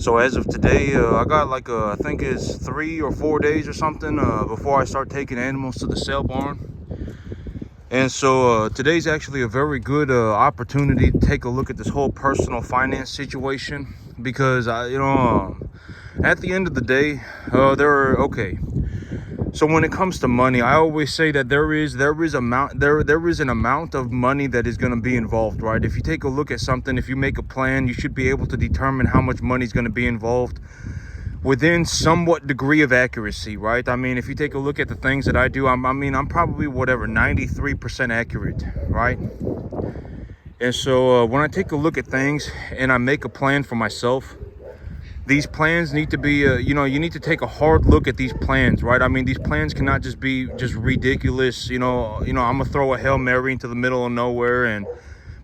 So as of today, I got like I think it's 3 or 4 days or something before I start taking animals to the sale barn. And so today's actually a very good opportunity to take a look at this whole personal finance situation, because at the end of the day, there are okay. So when it comes to money, I always say that there is an amount of money that is going to be involved, right? If you take a look at something, if you make a plan, you should be able to determine how much money is going to be involved within somewhat degree of accuracy, right? I mean, if you take a look at the things that I do, I'm probably 93% accurate, right? And so when I take a look at things and I make a plan for myself, these plans need to be, you need to take a hard look at these plans, right? I mean, these plans cannot just be ridiculous. I'm gonna throw a Hail Mary into the middle of nowhere and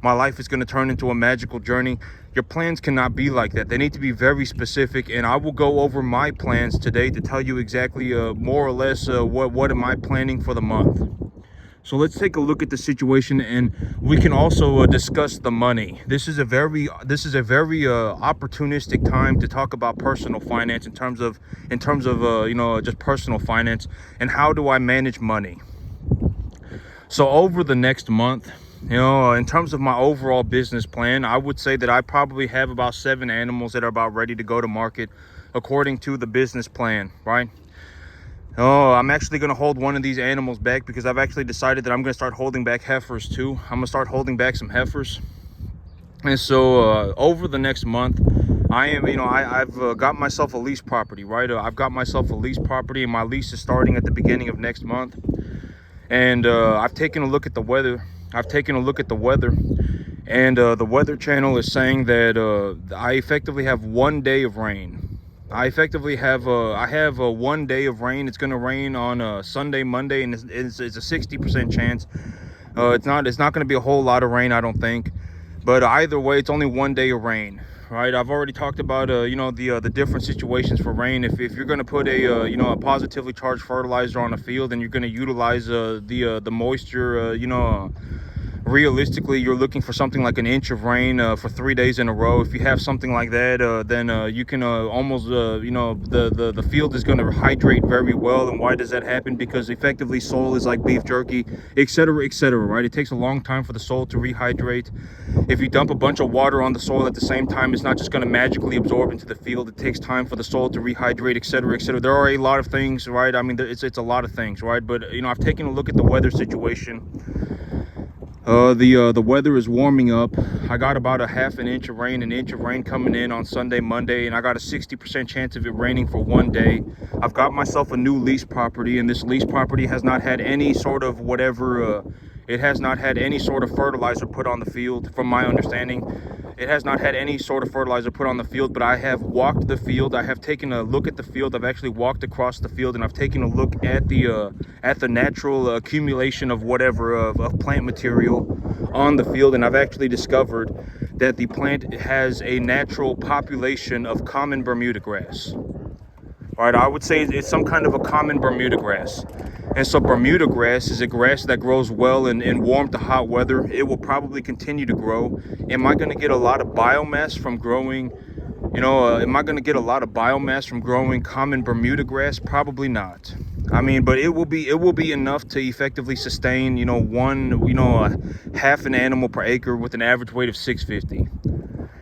my life is going to turn into a magical journey. Your plans cannot be like that. They need to be very specific, and I will go over my plans today to tell you exactly more or less what am I planning for the month. So let's take a look at the situation, and we can also discuss the money. This is a very opportunistic time to talk about personal finance in terms of just personal finance and how do I manage money. So over the next month, in terms of my overall business plan, I would say that I probably have about 7 animals that are about ready to go to market according to the business plan, right? I'm actually going to hold one of these animals back because I've actually decided that I'm going to start holding back heifers too. I'm going to start holding back some heifers. And so over the next month, I've got myself a lease property, right? I've got myself a lease property, and my lease is starting at the beginning of next month. And I've taken a look at the weather. And the Weather Channel is saying that I effectively have 1 day of rain. I have 1 day of rain. It's going to rain on Sunday, Monday, and it's a 60% chance. It's not going to be a whole lot of rain, I don't think. But either way, it's only 1 day of rain, right? I've already talked about the different situations for rain. If you're going to put a positively charged fertilizer on a field and you're going to utilize the moisture, realistically you're looking for something like an inch of rain for 3 days in a row. If you have something like that, then you can almost the field is going to hydrate very well. And why does that happen? Because effectively soil is like beef jerky, etc., right? It takes a long time for the soil to rehydrate. If you dump a bunch of water on the soil at the same time, it's not just going to magically absorb into the field. It takes time for the soil to rehydrate, etc., there are a lot of things, right? I mean, it's a lot of things, right? But I've taken a look at the weather situation. The weather is warming up. I got about a half an inch of rain coming in on Sunday, Monday, and I got a 60% chance of it raining for 1 day. I've got myself a new lease property, and this lease property has not had any sort of it has not had any sort of fertilizer put on the field, from my understanding. It has not had any sort of fertilizer put on the field, but I have walked the field. I have taken a look at the field. I've actually walked across the field, and I've taken a look at the natural accumulation of of plant material on the field, and I've actually discovered that the plant has a natural population of common Bermuda grass. Right, I would say it's some kind of a common Bermuda grass. And so Bermuda grass is a grass that grows well in warm to hot weather. It will probably continue to grow. Am I going to get a lot of biomass from growing, common Bermuda grass? Probably not. I mean, but it will be enough to effectively sustain, half an animal per acre with an average weight of 650.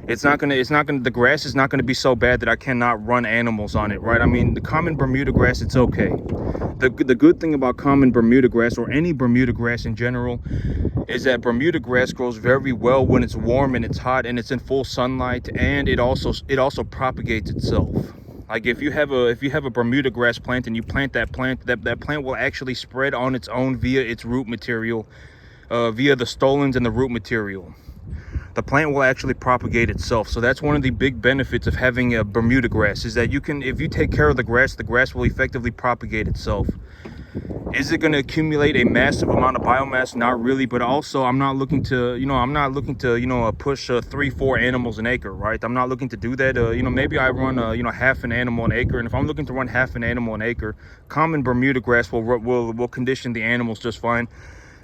The grass is not gonna be so bad that I cannot run animals on it, right? I mean, the common Bermuda grass, it's okay. The good thing about common Bermuda grass, or any Bermuda grass in general, is that Bermuda grass grows very well when it's warm and it's hot and it's in full sunlight, and it also propagates itself. Like if you have a Bermuda grass plant and you plant that plant, that plant will actually spread on its own via its root material, via the stolons and the root material. The plant will actually propagate itself. So that's one of the big benefits of having a Bermuda grass, is that if you take care of the grass will effectively propagate itself. Is it going to accumulate a massive amount of biomass? Not really, but also I'm not looking to push 3-4 animals an acre, right? I'm not looking to do that. Maybe I run half an animal an acre, and if I'm looking to run half an animal an acre, common Bermuda grass will condition the animals just fine.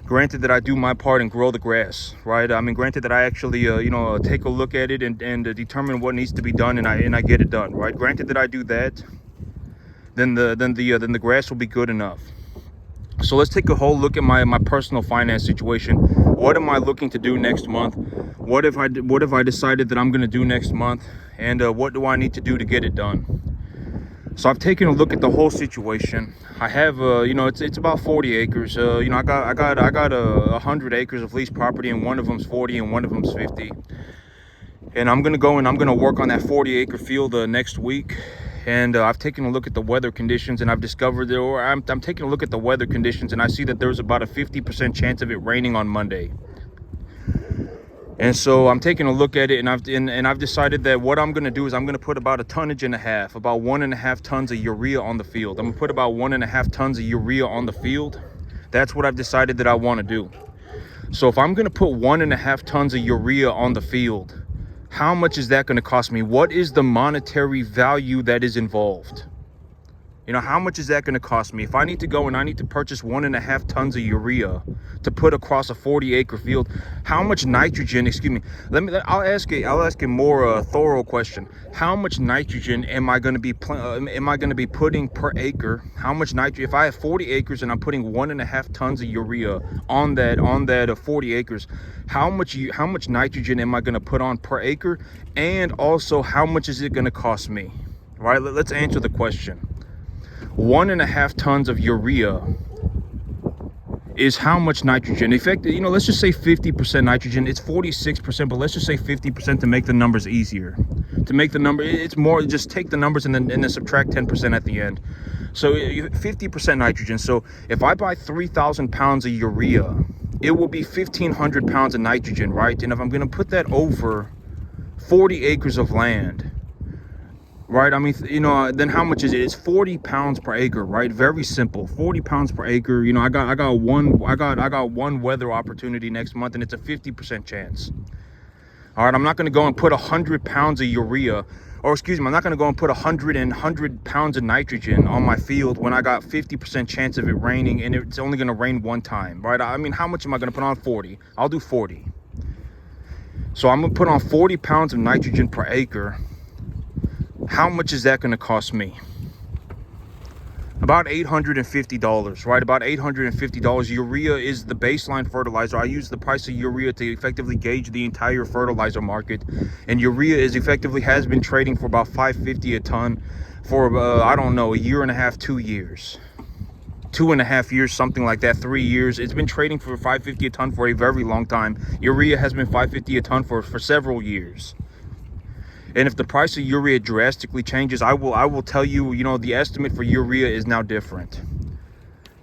Granted that I do my part and grow the grass, right? I mean, granted that I actually, take a look at it and determine what needs to be done, and I get it done, right? Granted that I do that, then the grass will be good enough. So let's take a whole look at my personal finance situation. What am I looking to do next month? What if I decided that I'm going to do next month, and what do I need to do to get it done? So I've taken a look at the whole situation. I have, it's about 40 acres. I got 100 acres of leased property, and one of them's 40 and one of them's 50. And I'm gonna go and I'm gonna work on that 40-acre field next week. And I've taken a look at the weather conditions, and I've discovered that, or I'm taking a look at the weather conditions, and I see that there's about a 50% chance of it raining on Monday. And so I'm taking a look at it, and I've decided that what I'm going to do is I'm going to put about 1.5 tons, about 1.5 tons of urea on the field. I'm going to put about 1.5 tons of urea on the field. That's what I've decided that I want to do. So if I'm going to put 1.5 tons of urea on the field, how much is that going to cost me? What is the monetary value that is involved? How much is that going to cost me? If I need to go and I need to purchase 1.5 tons of urea to put across a 40-acre field, how much nitrogen, I'll ask a more thorough question. How much nitrogen am I going to be putting per acre? How much nitrogen, if I have 40 acres and I'm putting 1.5 tons of urea on that 40 acres, how much nitrogen am I going to put on per acre? And also, how much is it going to cost me? Right? Let's answer the question. 1.5 tons of urea is how much nitrogen? Let's just say 50% nitrogen. It's 46%, but let's just say 50% to make the numbers easier. To make the number, it's more, just take the numbers and then subtract 10% at the end. So 50% nitrogen. So if I buy 3,000 pounds of urea, it will be 1,500 pounds of nitrogen, right? And if I'm going to put that over 40 acres of land, right? I mean, then how much is it? It's 40 pounds per acre, right? Very simple. 40 pounds per acre. I got one weather opportunity next month, and it's a 50% chance. All right, I'm not going to go and put 100 pounds of urea, or I'm not going to go and put 100 pounds of nitrogen on my field when I got 50% chance of it raining, and it's only going to rain one time, right? I mean, how much am I going to put on? 40. I'll do 40. So I'm going to put on 40 pounds of nitrogen per acre. How much is that going to cost me? About $850, right? About $850. Urea is the baseline fertilizer. I use the price of urea to effectively gauge the entire fertilizer market. And urea has been trading for about $550 a ton for, I don't know, a year and a half, 2 years. 2.5 years, something like that, 3 years. It's been trading for $550 a ton for a very long time. Urea has been $550 a ton for several years. And if the price of urea drastically changes, I will tell you, the estimate for urea is now different.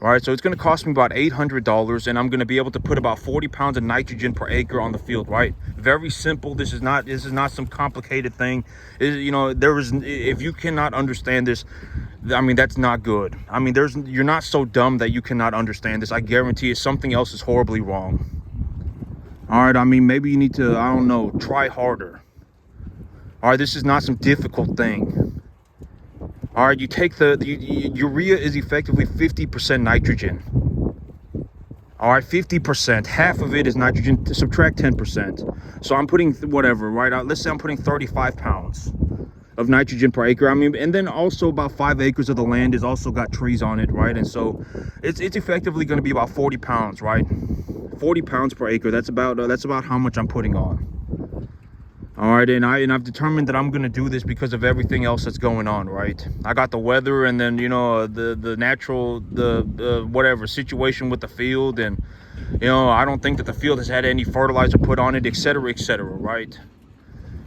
All right, so it's going to cost me about $800, and I'm going to be able to put about 40 pounds of nitrogen per acre on the field, right? Very simple. This is not some complicated thing. If you cannot understand this, I mean, that's not good. I mean, you're not so dumb that you cannot understand this. I guarantee you something else is horribly wrong. All right, I mean, maybe you need to, I don't know, try harder. All right, this is not some difficult thing. All right, you take urea is effectively 50% nitrogen. All right, 50%, half of it is nitrogen. Subtract 10%. So I'm putting whatever, right? Let's say I'm putting 35 pounds of nitrogen per acre. I mean, and then also about 5 acres of the land is also got trees on it, right? And so it's effectively going to be about 40 pounds, right? 40 pounds per acre. That's about how much I'm putting on. All right, and I've determined that I'm going to do this because of everything else that's going on, right? I got the weather, and then, the natural, whatever situation with the field, and, I don't think that the field has had any fertilizer put on it, etc., right?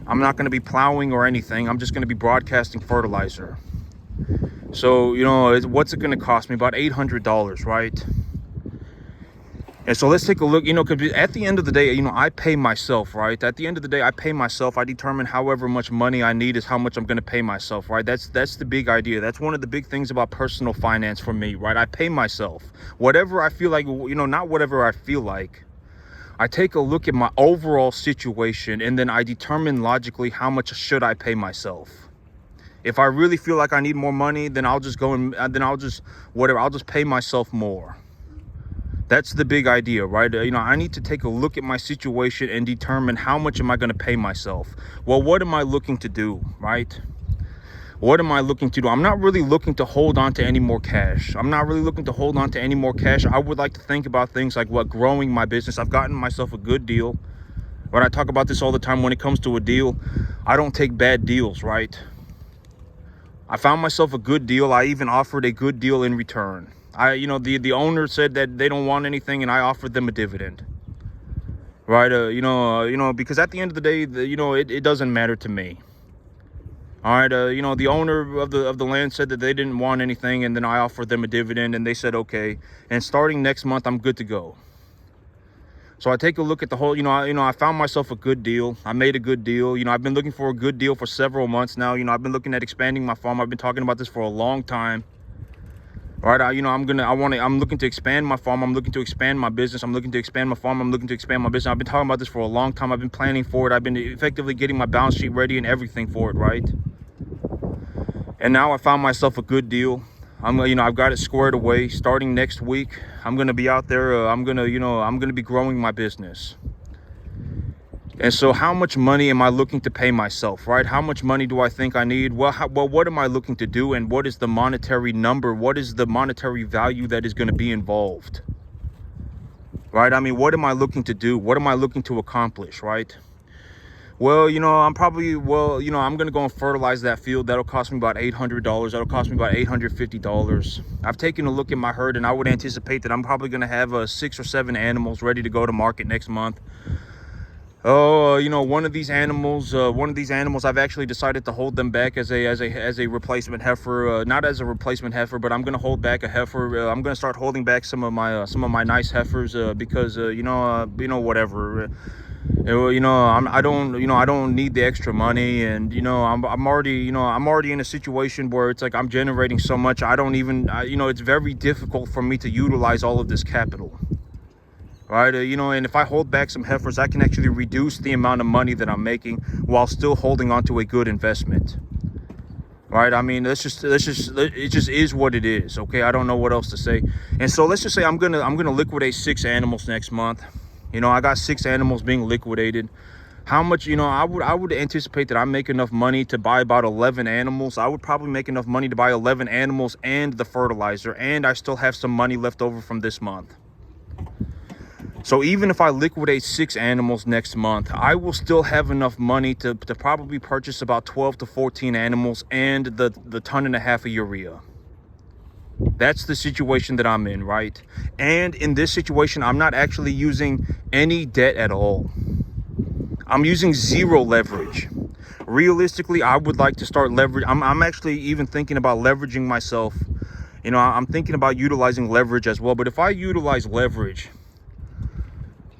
I'm not going to be plowing or anything. I'm just going to be broadcasting fertilizer. So, what's it going to cost me? About $800, right? And so let's take a look, because at the end of the day, I pay myself, right? At the end of the day, I pay myself. I determine however much money I need is how much I'm going to pay myself, right? That's the big idea. That's one of the big things about personal finance for me, right? I pay myself. Whatever I feel like, not whatever I feel like. I take a look at my overall situation, and then I determine logically how much should I pay myself. If I really feel like I need more money, then I'll just go and I'll just pay myself more. That's the big idea, right? I need to take a look at my situation and determine how much am I going to pay myself. Well, what am I looking to do, right? What am I looking to do? I'm not really looking to hold on to any more cash. I'm not really looking to hold on to any more cash. I would like to think about things like growing my business. I've gotten myself a good deal. Right? I talk about this all the time. When it comes to a deal, I don't take bad deals, right? I found myself a good deal. I even offered a good deal in return. The owner said that they don't want anything, and I offered them a dividend. Right? Because at the end of the day, it doesn't matter to me. All right, the owner of the land said that they didn't want anything, and then I offered them a dividend, and they said okay. And starting next month, I'm good to go. So I take a look at the whole. I found myself a good deal. I made a good deal. I've been looking for a good deal for several months now. I've been looking at expanding my farm. I've been talking about this for a long time. All right, I'm looking to expand my farm. I'm looking to expand my business. I'm looking to expand my farm. I'm looking to expand my business. I've been talking about this for a long time. I've been planning for it. I've been effectively getting my balance sheet ready and everything for it, right? And now I found myself a good deal. I've got it squared away. Starting next week, I'm gonna be out there. I'm gonna be growing my business. And so, how much money am I looking to pay myself, right? How much money do I think I need? Well, what am I looking to do, and what is the monetary number? What is the monetary value that is going to be involved, right? I mean, what am I looking to do? What am I looking to accomplish, right? Well, I'm going to go and fertilize that field. That'll cost me about $800. That'll cost me about $850. I've taken a look at my herd, and I would anticipate that I'm probably going to have 6 or 7 animals ready to go to market next month. Oh, one of these animals, I've actually decided to hold them back as a replacement heifer. Not as a replacement heifer, but I'm going to hold back a heifer. I'm going to start holding back some of my nice heifers because whatever. I don't need the extra money, and I'm already in a situation where it's like I'm generating so much. It's very difficult for me to utilize all of this capital, right? And if I hold back some heifers, I can actually reduce the amount of money that I'm making while still holding on to a good investment, right? I mean, it just is what it is. Okay, I don't know what else to say. And so let's just say I'm gonna liquidate 6 animals next month. I got 6 animals being liquidated. How much, I would anticipate that I make enough money to buy about 11 animals. I would probably make enough money to buy 11 animals and the fertilizer, and I still have some money left over from this month. So even if I liquidate 6 animals next month, I will still have enough money to probably purchase about 12 to 14 animals and the 1.5 tons of urea. That's the situation that I'm in, right? And in this situation, I'm not actually using any debt at all. I'm using 0 leverage. Realistically, I would like to start leverage. I'm actually even thinking about leveraging myself. I'm thinking about utilizing leverage as well. But if I utilize leverage,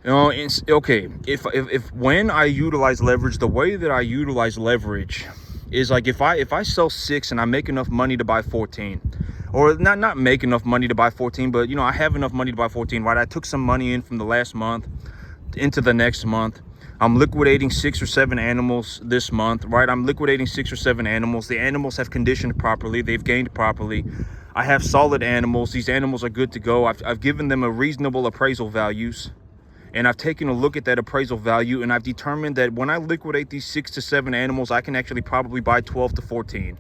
it's okay. If when I utilize leverage, the way that I utilize leverage is like if I sell 6 and I make enough money to buy 14. Or not make enough money to buy 14, but I have enough money to buy 14, right? I took some money in from the last month into the next month. I'm liquidating 6 or 7 animals this month, right? I'm liquidating 6 or 7 animals. The animals have conditioned properly. They've gained properly. I have solid animals. These animals are good to go. I've given them a reasonable appraisal values, and I've taken a look at that appraisal value, and I've determined that when I liquidate these 6 to 7 animals, I can actually probably buy 12 to 14.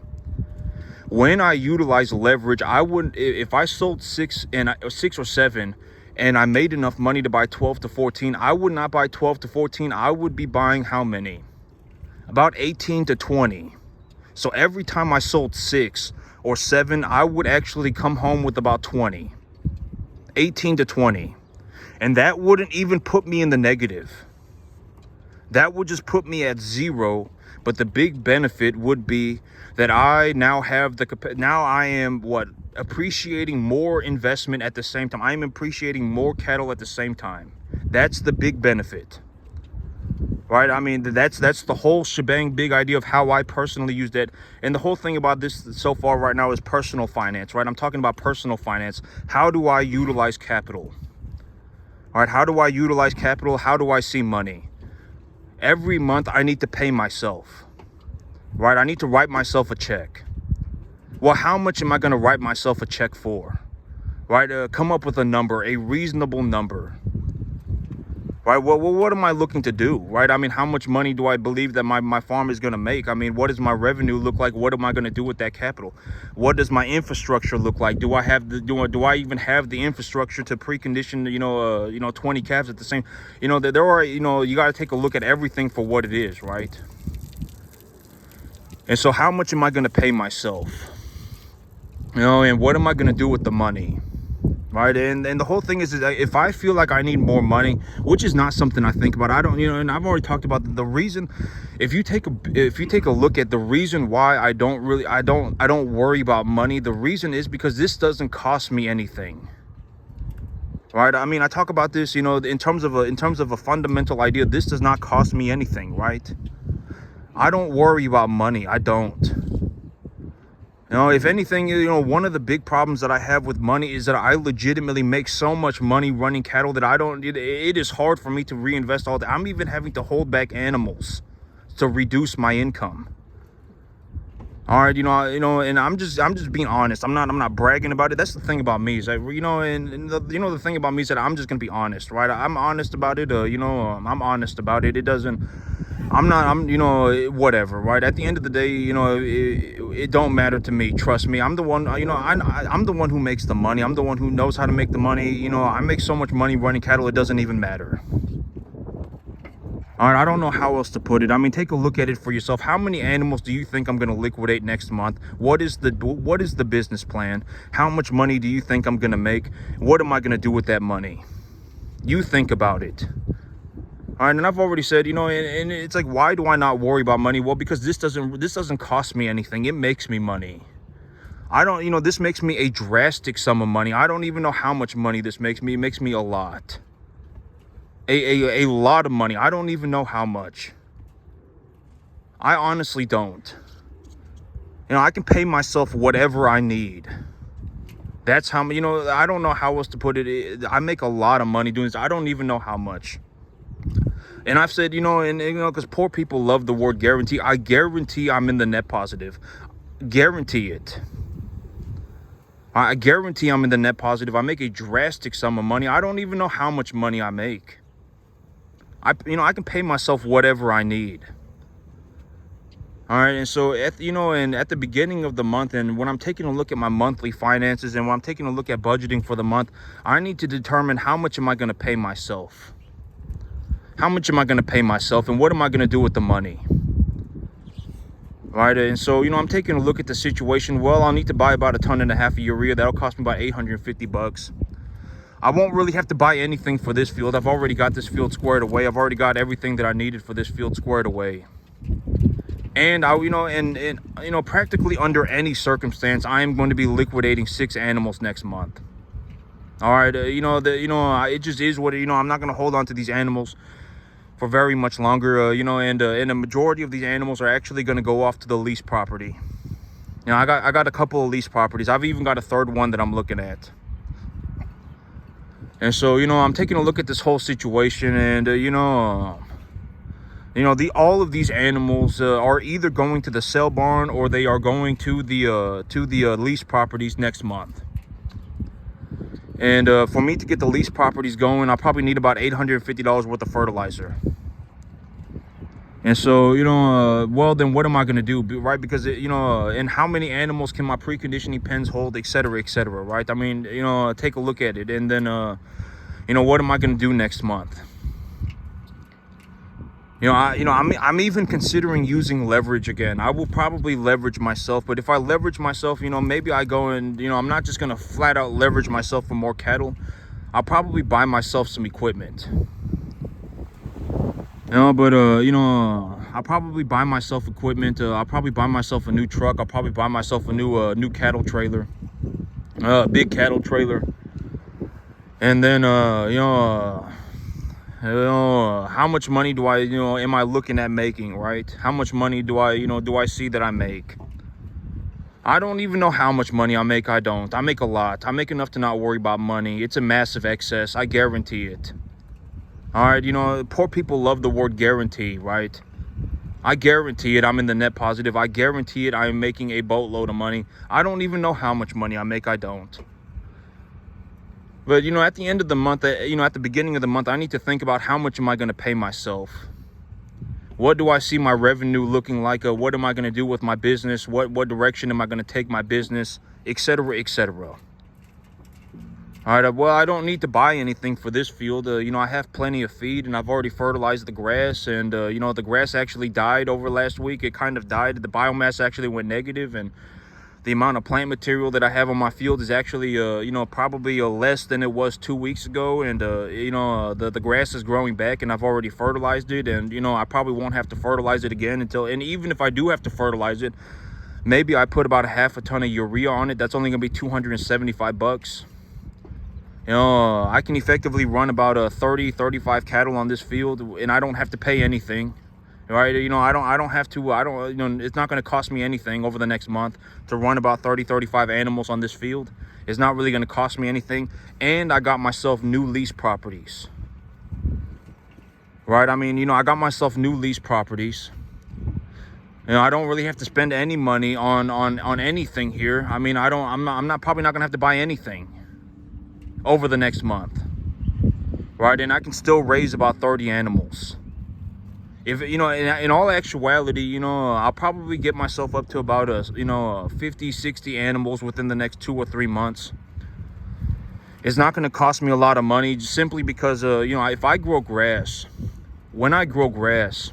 When I utilize leverage, I wouldn't, if I sold 6 or 7 and I made enough money to buy 12 to 14, I would not buy 12 to 14. I would be buying how many? About 18 to 20. So every time I sold 6 or 7, I would actually come home with about 20, 18 to 20. And that wouldn't even put me in the negative. That would just put me at 0. But the big benefit would be that I now have I am appreciating more investment at the same time. I am appreciating more cattle at the same time. That's the big benefit, right? I mean, that's the whole shebang, big idea of how I personally use that. And the whole thing about this so far right now is personal finance, right? I'm talking about personal finance. How do I utilize capital? All right, how do I utilize capital? How do I see money? Every month I need to pay myself, right? I need to write myself a check. Well, how much am I going to write myself a check for? right? Come up with a number, a reasonable number, right? Well, what am I looking to do, right? I mean, how much money do I believe that my farm is going to make? I mean, what does my revenue look like? What am I going to do with that capital? What does my infrastructure look like? Do I have the do I even have the infrastructure to precondition 20 calves at the same? There are, you got to take a look at everything for what it is, right? And so how much am I going to pay myself? And what am I going to do with the money? Right. And the whole thing is that if I feel like I need more money, which is not something I think about, I don't, and I've already talked about the reason. If you take a look at the reason why I don't worry about money, the reason is because this doesn't cost me anything. Right. I mean, I talk about this, in terms of a fundamental idea. This does not cost me anything. Right. I don't worry about money. I don't. If anything, one of the big problems that I have with money is that I legitimately make so much money running cattle that it is hard for me to reinvest all that. I'm even having to hold back animals to reduce my income. All right, and I'm just being honest. I'm not bragging about it. That's the thing about me is that, the thing about me is that I'm just going to be honest, right? I'm honest about it. I'm honest about it. It doesn't, whatever, right? At the end of the day, it don't matter to me. Trust me. I'm the one, I'm the one who makes the money. I'm the one who knows how to make the money. I make so much money running cattle, it doesn't even matter. All right, I don't know how else to put it. I mean, take a look at it for yourself. How many animals do you think I'm going to liquidate next month? What is the business plan? How much money do you think I'm going to make? What am I going to do with that money? You think about it. All right, and I've already said, and it's like, why do I not worry about money? Well, because this doesn't cost me anything. It makes me money. I don't, this makes me a drastic sum of money. I don't even know how much money this makes me. It makes me a lot. A lot of money. I don't even know how much. I honestly don't. I can pay myself whatever I need. That's how, I don't know how else to put it. I make a lot of money doing this. I don't even know how much. And I've said, because poor people love the word guarantee. I guarantee I'm in the net positive. Guarantee it. I guarantee I'm in the net positive. I make a drastic sum of money. I don't even know how much money I make. I can pay myself whatever I need. All right. And so, at the beginning of the month, and when I'm taking a look at my monthly finances, and when I'm taking a look at budgeting for the month, I need to determine how much am I going to pay myself? How much am I going to pay myself, and what am I going to do with the money? Right. And so, I'm taking a look at the situation. Well, I'll need to buy about 1.5 tons of urea. That'll cost me about $850. I won't really have to buy anything for this field. I've already got this field squared away. I've already got everything that I needed for this field squared away. And practically under any circumstance, I am going to be liquidating 6 animals next month. All right. It just is what I'm not going to hold on to these animals for very much longer. And a majority of these animals are actually going to go off to the lease property. I got a couple of lease properties. I've even got a third one that I'm looking at. And so, I'm taking a look at this whole situation, and all of these animals are either going to the sale barn or they are going to the lease properties next month. And for me to get the lease properties going, I'll probably need about $850 worth of fertilizer. And so, well, then what am I going to do, right? Because, and how many animals can my preconditioning pens hold, et cetera, right? I mean, take a look at it. And then, what am I going to do next month? I'm even considering using leverage again. I will probably leverage myself, but if I leverage myself, maybe I go and, I'm not just going to flat out leverage myself for more cattle. I'll probably buy myself some equipment. I'll probably buy myself equipment. I'll probably buy myself a new truck. I'll probably buy myself a new cattle trailer, big cattle trailer. And then, how much money do I, am I looking at making, right? How much money do I see that I make? I don't even know how much money I make. I don't. I make a lot. I make enough to not worry about money. It's a massive excess. I guarantee it. All right, poor people love the word guarantee, right? I guarantee it. I'm in the net positive. I guarantee it. I am making a boatload of money. I don't even know how much money I make. I don't. But, you know, at the end of the month, you know, at the beginning of the month, I need to think about how much am I going to pay myself? What do I see my revenue looking like? What am I going to do with my business? What direction am I going to take my business, etc., etc. All right, well, I don't need to buy anything for this field. You know, I have plenty of feed, and I've already fertilized the grass, and, you know, the grass actually died over last week. It kind of died. The biomass actually went negative, and the amount of plant material that I have on my field is actually, you know, probably less than it was 2 weeks ago. And, you know, the grass is growing back, and I've already fertilized it. And, you know, I probably won't have to fertilize it again until, and even if I do have to fertilize it, maybe I put about a half a ton of urea on it. That's only going to be $275. You know, I can effectively run about 35 cattle on this field, and I don't have to pay anything. Right, you know, I don't have to, you know, it's not going to cost me anything over the next month to run about 35 animals on this field. It's not really going to cost me anything. And I got myself new lease properties. Right, I mean, you know, I got myself new lease properties. You know, I don't really have to spend any money on anything here. I mean, I'm not probably not going to have to buy anything over the next month. Right, and I can still raise about 30 animals. If, you know, in all actuality, you know, I'll probably get myself up to about, you know, 50, 60 animals within the next 2 or 3 months. It's not going to cost me a lot of money, just simply because, you know, if I grow grass, when I grow grass,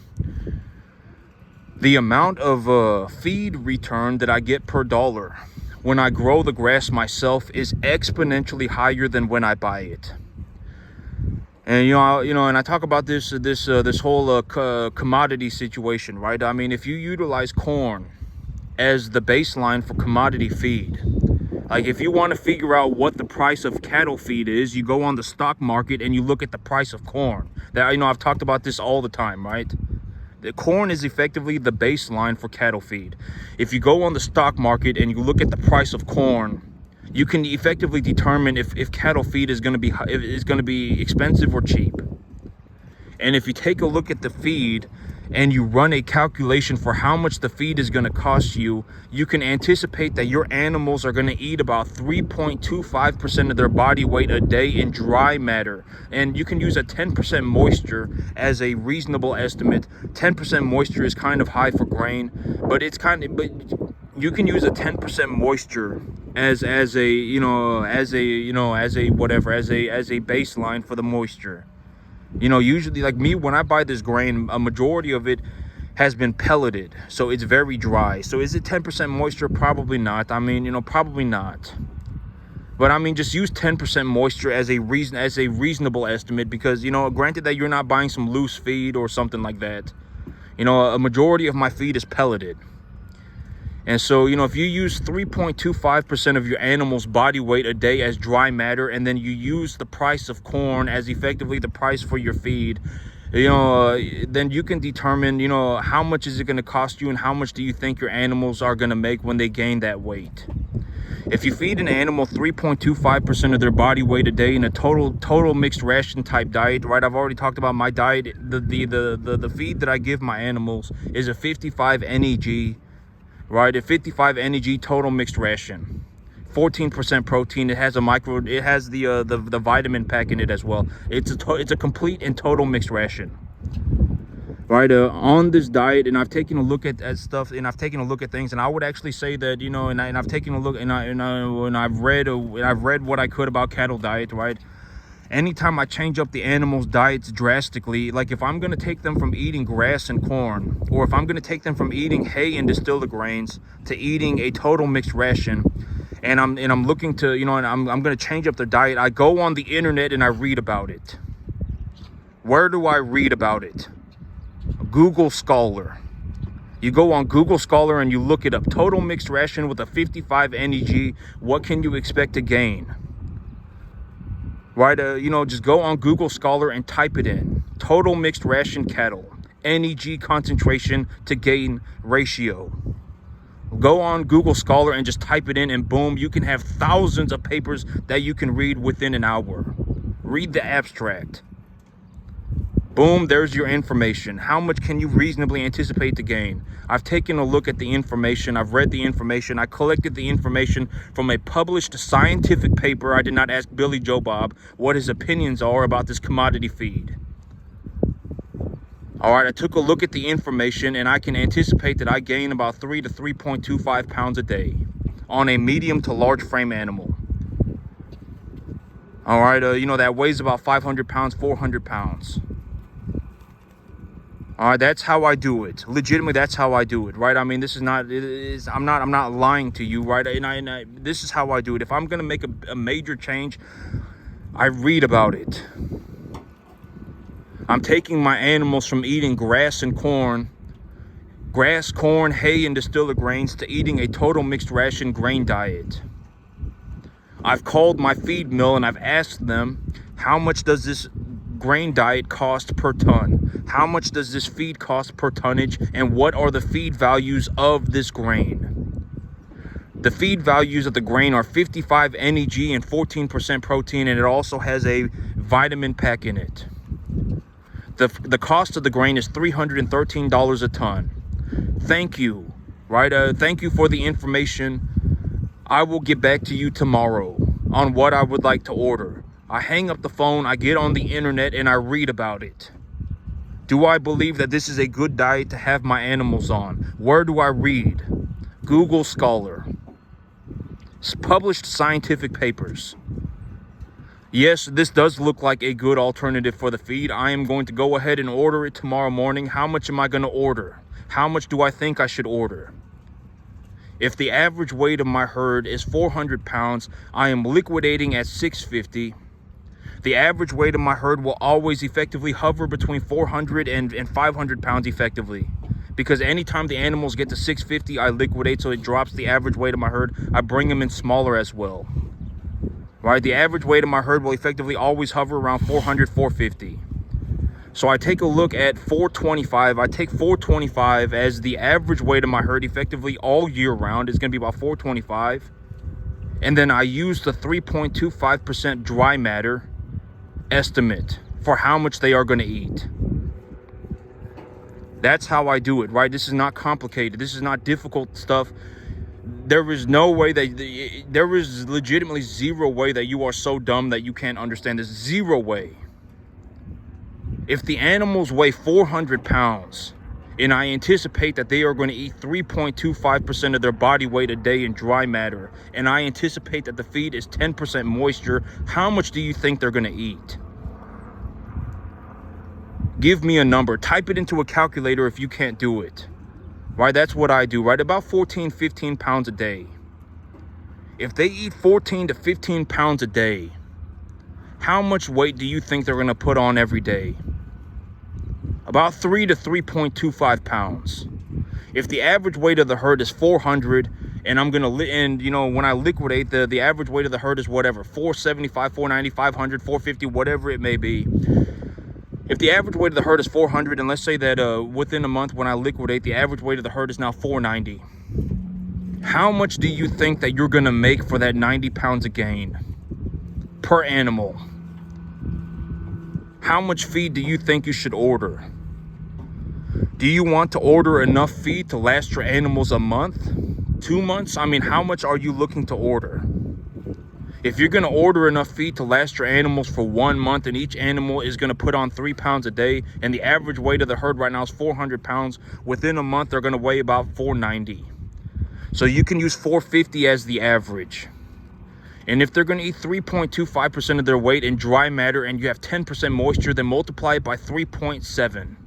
the amount of feed return that I get per dollar when I grow the grass myself is exponentially higher than when I buy it. And you know, and I talk about this whole commodity situation, right? I mean, if you utilize corn as the baseline for commodity feed, like if you want to figure out what the price of cattle feed is, you go on the stock market and you look at the price of corn. That, you know, I've talked about this all the time, right? The corn is effectively the baseline for cattle feed. If you go on the stock market and you look at the price of corn, you can effectively determine if cattle feed is going to be expensive or cheap. And if you take a look at the feed and you run a calculation for how much the feed is going to cost you, you can anticipate that your animals are going to eat about 3.25% of their body weight a day in dry matter. And you can use a 10% moisture as a reasonable estimate. 10% moisture is kind of high for grain, but you can use a 10% moisture as a baseline for the moisture. You know, usually, like me, when I buy this grain, a majority of it has been pelleted, so it's very dry. So is it 10% moisture? Probably not. I mean, you know, probably not. But I mean, just use 10% moisture as a reasonable estimate, because, you know, granted that you're not buying some loose feed or something like that. You know, a majority of my feed is pelleted. And so, you know, if you use 3.25% of your animal's body weight a day as dry matter, and then you use the price of corn as effectively the price for your feed, you know, then you can determine, you know, how much is it going to cost you and how much do you think your animals are going to make when they gain that weight. If you feed an animal 3.25% of their body weight a day in a total mixed ration type diet, right? I've already talked about my diet. The feed that I give my animals is a 55 NEG. Right, a 55 NEG total mixed ration, 14% protein. It has the vitamin pack in it as well. It's a complete and total mixed ration. Right, on this diet, and I've taken a look at stuff, and I've taken a look at things, and I would actually say that, you know, and I've taken a look, and I've read what I could about cattle diet, right? Anytime I change up the animals' diets drastically, like if I'm going to take them from eating grass and corn, or if I'm going to take them from eating hay and distilled grains to eating a total mixed ration, and I'm looking to, you know, and I'm going to change up their diet, I go on the internet and I read about it. Where do I read about it? Google Scholar. You go on Google Scholar and you look it up. Total mixed ration with a 55 NEG. What can you expect to gain? Right, you know, just go on Google Scholar and type it in. Total mixed ration cattle, NEG concentration to gain ratio. Go on Google Scholar and just type it in, and boom, you can have thousands of papers that you can read within an hour. Read the abstract. Boom, there's your information. How much can you reasonably anticipate to gain? I've taken a look at the information. I've read the information. I collected the information from a published scientific paper. I did not ask Billy Joe Bob what his opinions are about this commodity feed. All right, I took a look at the information, and I can anticipate that I gain about 3 to 3.25 pounds a day on a medium to large frame animal. All right, you know, that weighs about 500 pounds, 400 pounds. All right, that's how I do it. Legitimately, that's how I do it, right? I mean, this is not, I'm not lying to you, right? And this is how I do it. If I'm gonna make a major change, I read about it. I'm taking my animals from eating grass, corn, hay, and distillers grains to eating a total mixed ration grain diet. I've called my feed mill and I've asked them, how much does this grain diet cost per ton? How much does this feed cost per tonnage? And what are the feed values of this grain? The feed values of the grain are 55 NEG and 14% protein, and it also has a vitamin pack in it. The cost of the grain is $313 a ton. Thank you, right? Thank you for the information. I will get back to you tomorrow on what I would like to order. I hang up the phone, I get on the internet, and I read about it. Do I believe that this is a good diet to have my animals on? Where do I read? Google Scholar. Published scientific papers. Yes, this does look like a good alternative for the feed. I am going to go ahead and order it tomorrow morning. How much am I going to order? How much do I think I should order? If the average weight of my herd is 400 pounds, I am liquidating at 650. The average weight of my herd will always effectively hover between 400 and 500 pounds effectively. Because anytime the animals get to 650, I liquidate, so it drops the average weight of my herd. I bring them in smaller as well. Right, the average weight of my herd will effectively always hover around 400, 450. So I take a look at 425. I take 425 as the average weight of my herd effectively all year round is going to be about 425. And then I use the 3.25% dry matter estimate for how much they are going to eat. That's how I do it, right? This is not complicated. This is not difficult stuff. There is no way that, there is legitimately zero way that you are so dumb that you can't understand this. Zero way. If the animals weigh 400 pounds and I anticipate that they are going to eat 3.25% of their body weight a day in dry matter, and I anticipate that the feed is 10% moisture, how much do you think they're going to eat? Give me a number. Type it into a calculator if you can't do it. Right, that's what I do, right? About 14, 15 pounds a day. If they eat 14 to 15 pounds a day, how much weight do you think they're going to put on every day? About 3 to 3.25 pounds. If the average weight of the herd is 400, and I'm going to, and you know, when I liquidate, the average weight of the herd is whatever, 475, 490, 500, 450, whatever it may be. If the average weight of the herd is 400, and let's say that within a month when I liquidate, the average weight of the herd is now 490. How much do you think that you're going to make for that 90 pounds of gain per animal? How much feed do you think you should order? Do you want to order enough feed to last your animals a month, 2 months? I mean, how much are you looking to order? If you're going to order enough feed to last your animals for 1 month, and each animal is going to put on 3 pounds a day, and the average weight of the herd right now is 400 pounds, within a month they're going to weigh about 490. So you can use 450 as the average. And if they're going to eat 3.25% of their weight in dry matter and you have 10% moisture, then multiply it by 3.7.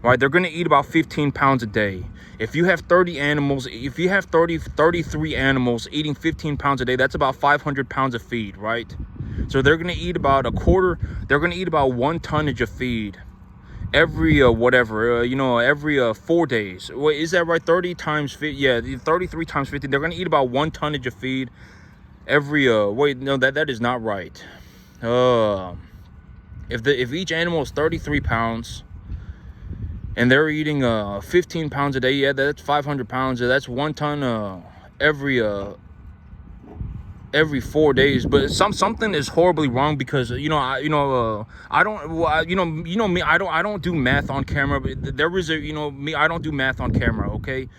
Right, they're going to eat about 15 pounds a day. If you have 30 animals, if you have 33 animals eating 15 pounds a day, that's about 500 pounds of feed, right? So they're going to eat about a quarter, they're going to eat about 1 tonnage of feed every, every 4 days. Wait, is that right? 30 times 50, yeah, 33 times 50, they're going to eat about 1 tonnage of feed every, wait, no, that is not right. If each animal is 33 pounds, and they're eating 15 pounds a day, yeah, that's 500 pounds. That's 1 ton every every 4 days, but something is horribly wrong, because I don't, well, me, I don't do math on camera, but there is a, me, I don't do math on camera, okay?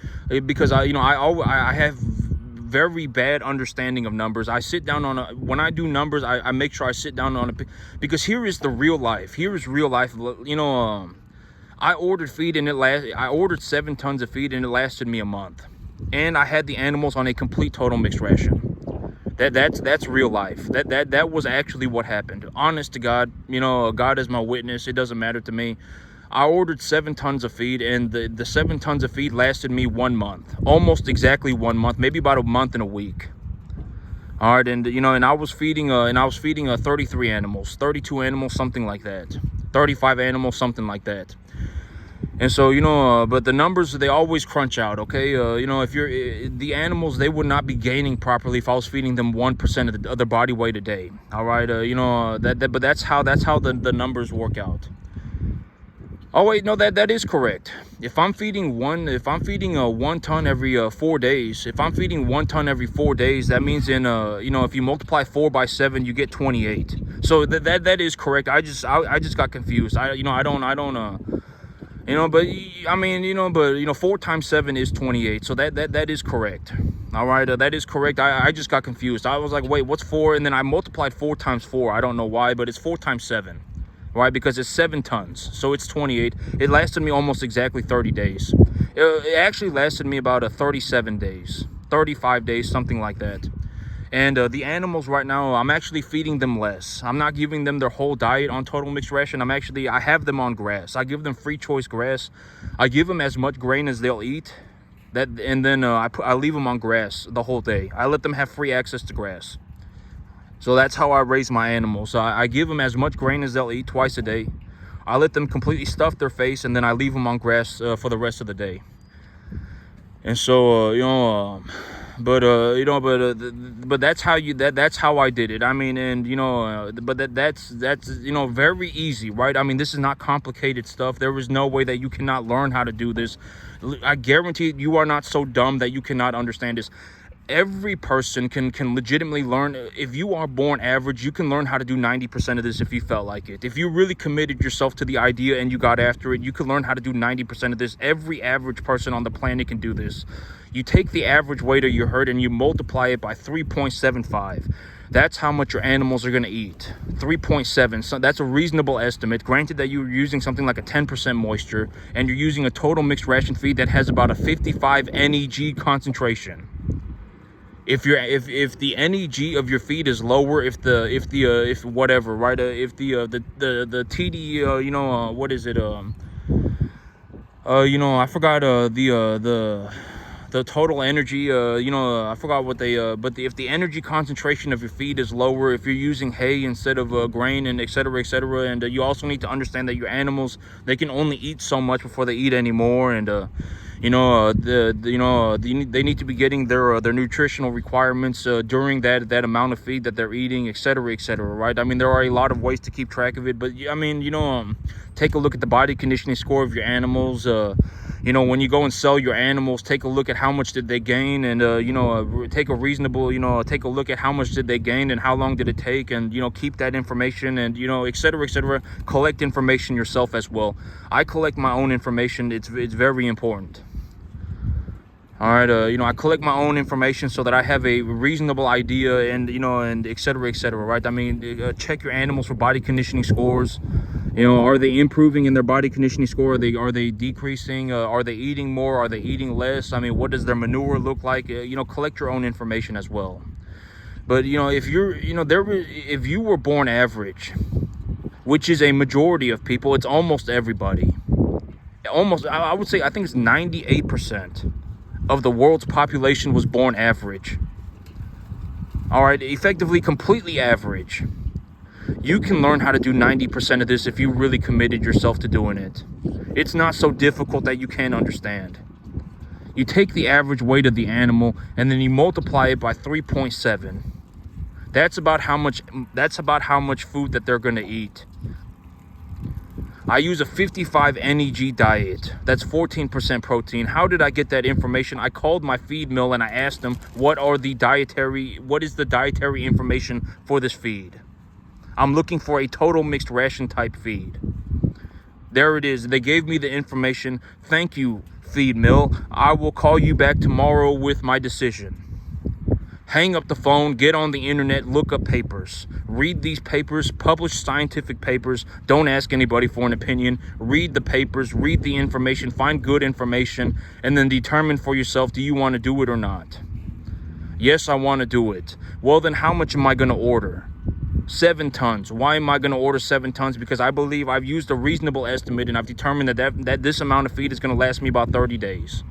Because I have very bad understanding of numbers. I sit down on when I do numbers, I make sure I sit down on because here is the real life. Here is real life. I ordered feed, and I ordered 7 tons of feed, and it lasted me a month. And I had the animals on a complete total mixed ration. That's real life. That was actually what happened. Honest to God, God is my witness. It doesn't matter to me. I ordered 7 tons of feed, and the 7 tons of feed lasted me 1 month, almost exactly 1 month, maybe about a month and a week. All right, and and I was feeding 33 animals, 32 animals, something like that, 35 animals, something like that. And so, but the numbers, they always crunch out, okay? If the animals, they would not be gaining properly if I was feeding them 1% of their body weight a day. All right, but that's how the numbers work out. Oh wait, no, that is correct. If I'm feeding 1 ton every 4 days, that means if you multiply 4 by 7, you get 28. So that is correct. I just got confused. But I mean, 4 times 7 is 28. So that is correct. All right, that is correct. I just got confused. I was like, wait, what's 4? And then I multiplied 4 times 4. I don't know why, but it's 4 times 7. Right, because it's 7 tons, so it's 28. It lasted me almost exactly 30 days. It actually lasted me about 37 days, 35 days, something like that. And the animals right now, I'm actually feeding them less. I'm not giving them their whole diet on total mixed ration. I have them on grass. I give them free choice grass. I give them as much grain as they'll eat. And then I leave them on grass the whole day. I let them have free access to grass. So that's how I raise my animals. So I give them as much grain as they'll eat twice a day. I let them completely stuff their face, and then I leave them on grass for the rest of the day. And so but that's how that's how I did it. I mean, and but that's very easy, right? I mean, this is not complicated stuff. There is no way that you cannot learn how to do this. I guarantee you are not so dumb that you cannot understand this. Every person can legitimately learn. If you are born average, you can learn how to do 90% of this if you felt like it. If you really committed yourself to the idea and you got after it, you can learn how to do 90% of this. Every average person on the planet can do this. You take the average weight of your herd and you multiply it by 3.75. That's how much your animals are going to eat. 3.7. So that's a reasonable estimate. Granted that you're using something like a 10% moisture, and you're using a total mixed ration feed that has about a 55 NEG concentration. If the NEG of your feed is lower, if whatever, right, if the TD, what is it, I forgot the total energy, I forgot what they, but if the energy concentration of your feed is lower, if you're using hay instead of grain, and et cetera, and you also need to understand that your animals, they can only eat so much before they eat anymore, and they need to be getting their nutritional requirements during that amount of feed that they're eating, et cetera, right? I mean, there are a lot of ways to keep track of it, but I mean, take a look at the body conditioning score of your animals. When you go and sell your animals, take a look at how much did they gain, and take a look at how much did they gain and how long did it take, and keep that information, and et cetera. Collect information yourself as well. I collect my own information. It's very important. All right, I collect my own information so that I have a reasonable idea, and and et cetera, right? I mean, check your animals for body conditioning scores. Are they improving in their body conditioning score? Are they decreasing? Are they eating more? Are they eating less? I mean, what does their manure look like? Collect your own information as well. But if if you were born average, which is a majority of people, it's almost everybody. Almost, I would say, I think it's 98% of the world's population was born average. All right, effectively completely average. You can learn how to do 90% of this if you really committed yourself to doing it. It's not so difficult that you can't understand. You take the average weight of the animal and then you multiply it by 3.7. That's about how much food that they're going to eat. I use a 55 NEG diet. That's 14% protein. How did I get that information? I called my feed mill and I asked them, what is the dietary information for this feed? I'm looking for a total mixed ration type feed. There it is. They gave me the information. Thank you, feed mill. I will call you back tomorrow with my decision. Hang up the phone, get on the internet, look up papers. Read these papers, publish scientific papers. Don't ask anybody for an opinion. Read the papers, read the information, find good information, and then determine for yourself, do you want to do it or not? Yes, I want to do it. Well, then how much am I going to order? 7 tons. Why am I going to order 7 tons? Because I believe I've used a reasonable estimate and I've determined that this amount of feed is going to last me about 30 days.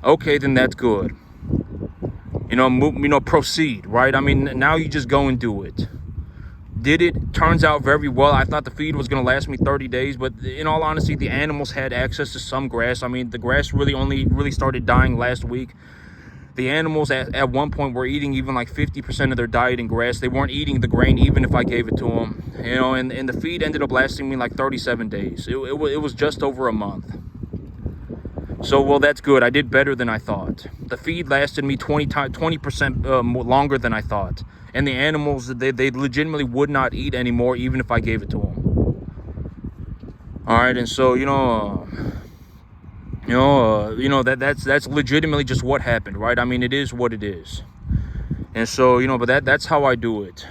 Okay, then that's good. Proceed, right? I mean, now you just go and do it. Did it? Turns out very well. I thought the feed was going to last me 30 days, but in all honesty, the animals had access to some grass. I mean, the grass really started dying last week. The animals at one point were eating even like 50% of their diet in grass. They weren't eating the grain even if I gave it to them. And the feed ended up lasting me like 37 days. It was just over a month. So, well, that's good. I did better than I thought. The feed lasted me 20% longer than I thought. And the animals, they legitimately would not eat anymore even if I gave it to them. All right, and so, that's legitimately just what happened, right? I mean, it is what it is. And so, but that's how I do it.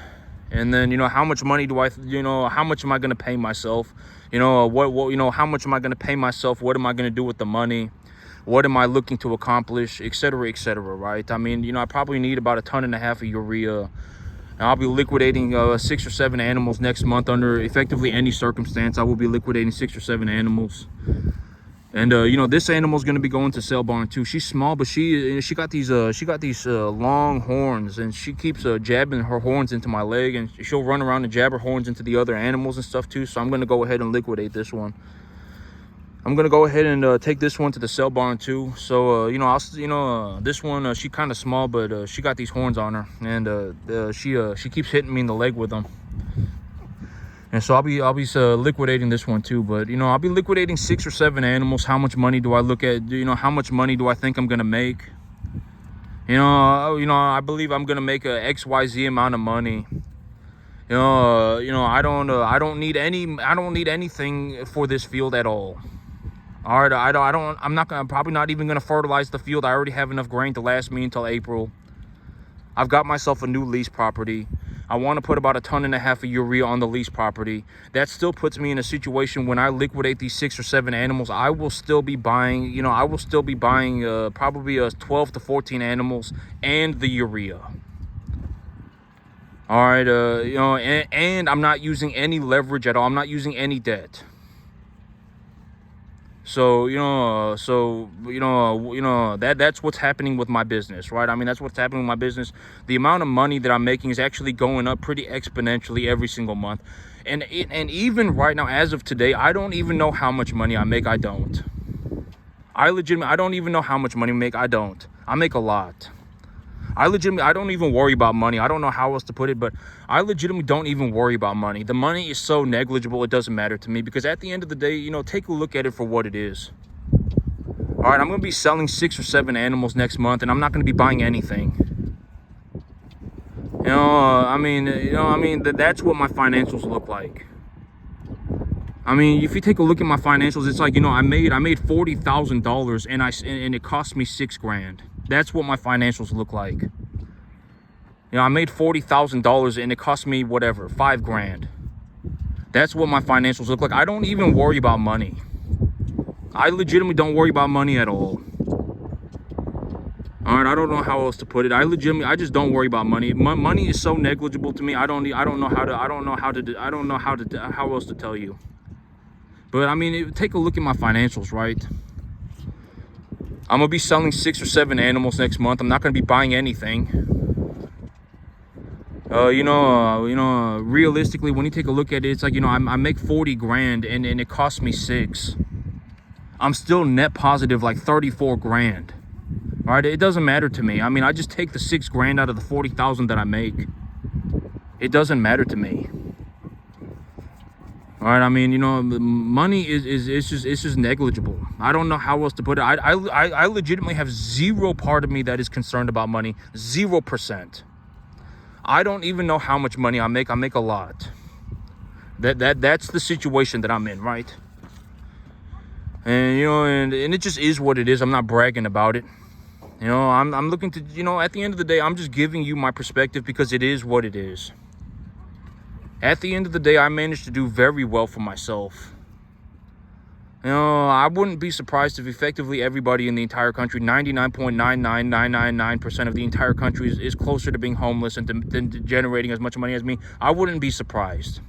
And then, how much money do how much am I going to pay myself? How much am I going to pay myself? What am I going to do with the money? What am I looking to accomplish, et cetera, right? I mean, I probably need about 1.5 tons of urea. And I'll be liquidating 6 or 7 animals next month under effectively any circumstance. I will be liquidating 6 or 7 animals. And this animal's gonna be going to sale barn too. She's small, but she got these long horns, and she keeps jabbing her horns into my leg, and she'll run around and jab her horns into the other animals and stuff too. So I'm gonna go ahead and liquidate this one. I'm gonna go ahead and take this one to the sale barn too. So this one, she kind of small, but she got these horns on her, and she keeps hitting me in the leg with them. And so I'll be liquidating this one too. But I'll be liquidating 6 or 7 animals. How much money do I look at? How much money do I think I'm gonna make? I believe I'm gonna make a XYZ amount of money. I don't need anything for this field at all. All right, I'm probably not even gonna fertilize the field. I already have enough grain to last me until April. I've got myself a new lease property. I want to put about 1.5 tons of urea on the lease property. That still puts me in a situation when I liquidate these 6 or 7 animals, I will still be buying, probably 12 to 14 animals and the urea. All right, and I'm not using any leverage at all. I'm not using any debt. So, that's what's happening with my business, right? I mean, that's what's happening with my business. The amount of money that I'm making is actually going up pretty exponentially every single month. And even right now, as of today, I don't even know how much money I make. I don't. I don't even know how much money I make. I don't. I make a lot. I don't even worry about money. I don't know how else to put it, but I legitimately don't even worry about money. The money is so negligible, it doesn't matter to me, because at the end of the day, take a look at it for what it is. All right, I'm going to be selling 6 or 7 animals next month, and I'm not going to be buying anything. That's what my financials look like. I mean, if you take a look at my financials, it's like, I made $40,000 and it cost me $6,000. That's what my financials look like. I made $40,000 and it cost me whatever, $5,000. That's what my financials look like. I don't even worry about money. I legitimately don't worry about money at all. All right, I don't know how else to put it. I just don't worry about money. Money is so negligible to me. I don't know how else to tell you. But I mean, take a look at my financials, right? I'm gonna be selling 6 or 7 animals next month. I'm not gonna be buying anything. Realistically, when you take a look at it, it's like, I make $40,000 and it costs me 6. I'm still net positive like $34,000. All right, it doesn't matter to me. I mean, I just take the $6,000 out of the $40,000 that I make. It doesn't matter to me. All All right, I mean, you know, money is it's just negligible. I don't know how else to put it. I legitimately have zero part of me that is concerned about money. 0%. I don't even know how much money I make. I make a lot. That's the situation that I'm in, right? And you know, and it just is what it is. I'm not bragging about it. You know, I'm looking to, you know, at the end of the day, I'm just giving you my perspective because it is what it is. At the end of the day, I managed to do very well for myself. You know, I wouldn't be surprised if effectively everybody in the entire country, 99.99999% of the entire country is closer to being homeless and than generating as much money as me. I wouldn't be surprised.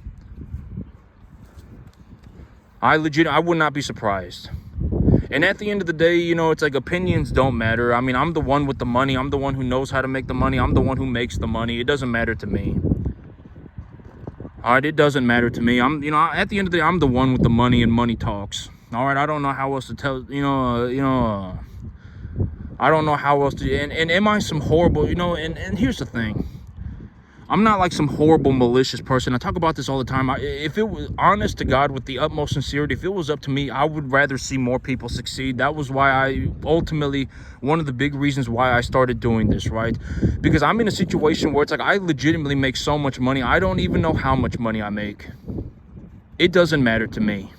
I would not be surprised. And at the end of the day, you know, it's like opinions don't matter. I mean, I'm the one with the money. I'm the one who knows how to make the money. I'm the one who makes the money. It doesn't matter to me. All right, it doesn't matter to me. You know, at the end of the day, I'm the one with the money, and money talks. All right, I don't know how else to tell, I don't know how else to, and am I some horrible, you know, and here's the thing. I'm not like some horrible, malicious person. I talk about this all the time. If it was honest to God, with the utmost sincerity, if it was up to me, I would rather see more people succeed. That was why one of the big reasons why I started doing this, right? Because I'm in a situation where it's like I legitimately make so much money. I don't even know how much money I make. It doesn't matter to me.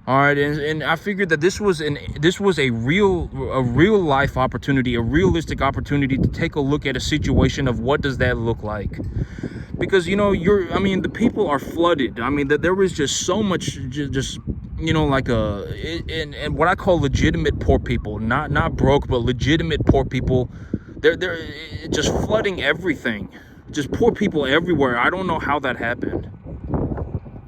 All right, and I figured that this was a real life opportunity, a realistic opportunity to take a look at a situation of what does that look like. Because, you know, the people are flooded. I mean, that there is just so much, just you know, like and what I call legitimate poor people, not broke, but legitimate poor people. They're just flooding everything, just poor people everywhere. I don't know how that happened.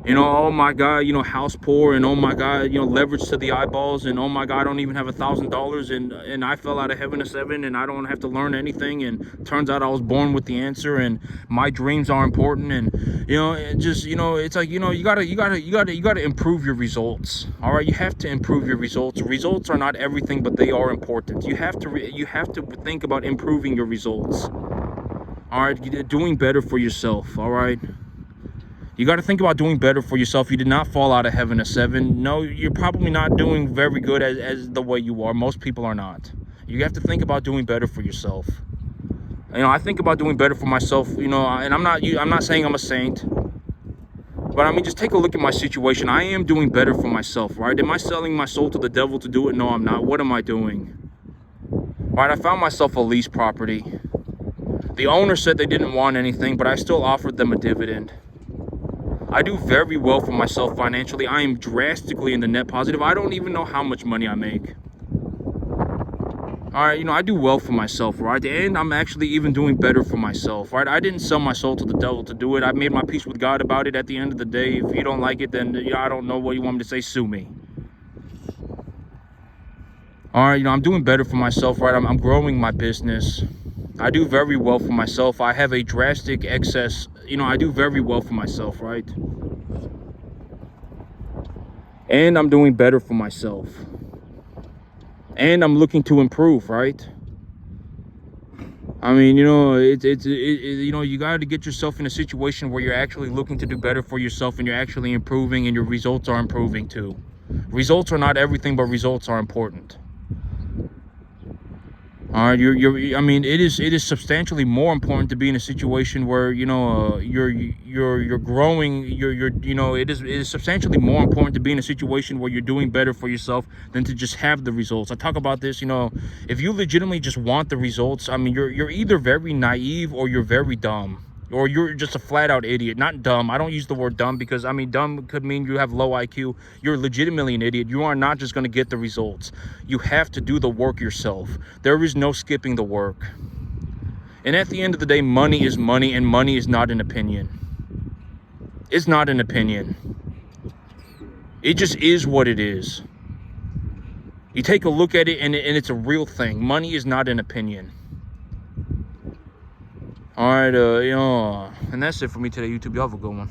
You know, oh my God, you know, house poor, and oh my God, you know, leverage to the eyeballs, and oh my God, I don't even have $1,000, and I fell out of heaven to 7, and I don't have to learn anything, and turns out I was born with the answer, and my dreams are important, and you know, it just, you know, it's like, you know, you gotta improve your results. All right, you have to improve your results. Results are not everything, but they are important. You have to think about improving your results. All right, doing better for yourself. All right. You got to think about doing better for yourself. You did not fall out of heaven at 7. No, you're probably not doing very good as the way you are. Most people are not. You have to think about doing better for yourself. You know, I think about doing better for myself, you know, and I'm not saying I'm a saint. But I mean, just take a look at my situation. I am doing better for myself, right? Am I selling my soul to the devil to do it? No, I'm not. What am I doing? Right, I found myself a lease property. The owner said they didn't want anything, but I still offered them a dividend. I do very well for myself financially. I am drastically in the net positive. I don't even know how much money I make. All right, you know, I do well for myself, right? And I'm actually even doing better for myself, right? I didn't sell my soul to the devil to do it. I made my peace with God about it. At the end of the day, if you don't like it, then I don't know what you want me to say. Sue me. All right, you know, I'm doing better for myself, right? I'm growing my business. I do very well for myself. I have a drastic excess. You know, I do very well for myself, right? And I'm doing better for myself. And I'm looking to improve, right? I mean, you know, you know, you got to get yourself in a situation where you're actually looking to do better for yourself, and you're actually improving, and your results are improving too. Results are not everything, but results are important. All right, I mean, it is substantially more important to be in a situation where, you know, you're growing. You know, it is substantially more important to be in a situation where you're doing better for yourself than to just have the results. I talk about this, you know, if you legitimately just want the results, I mean, you're either very naive or you're very dumb. Or you're just a flat-out idiot. Not dumb. I don't use the word dumb because, I mean, dumb could mean you have low IQ. You're legitimately an idiot. You are not just going to get the results. You have to do the work yourself. There is no skipping the work. And at the end of the day, money is money, and money is not an opinion. It's not an opinion. It just is what it is. You take a look at it, and it's a real thing. Money is not an opinion. All right, you know, and that's it for me today, YouTube. Y'all have a good one.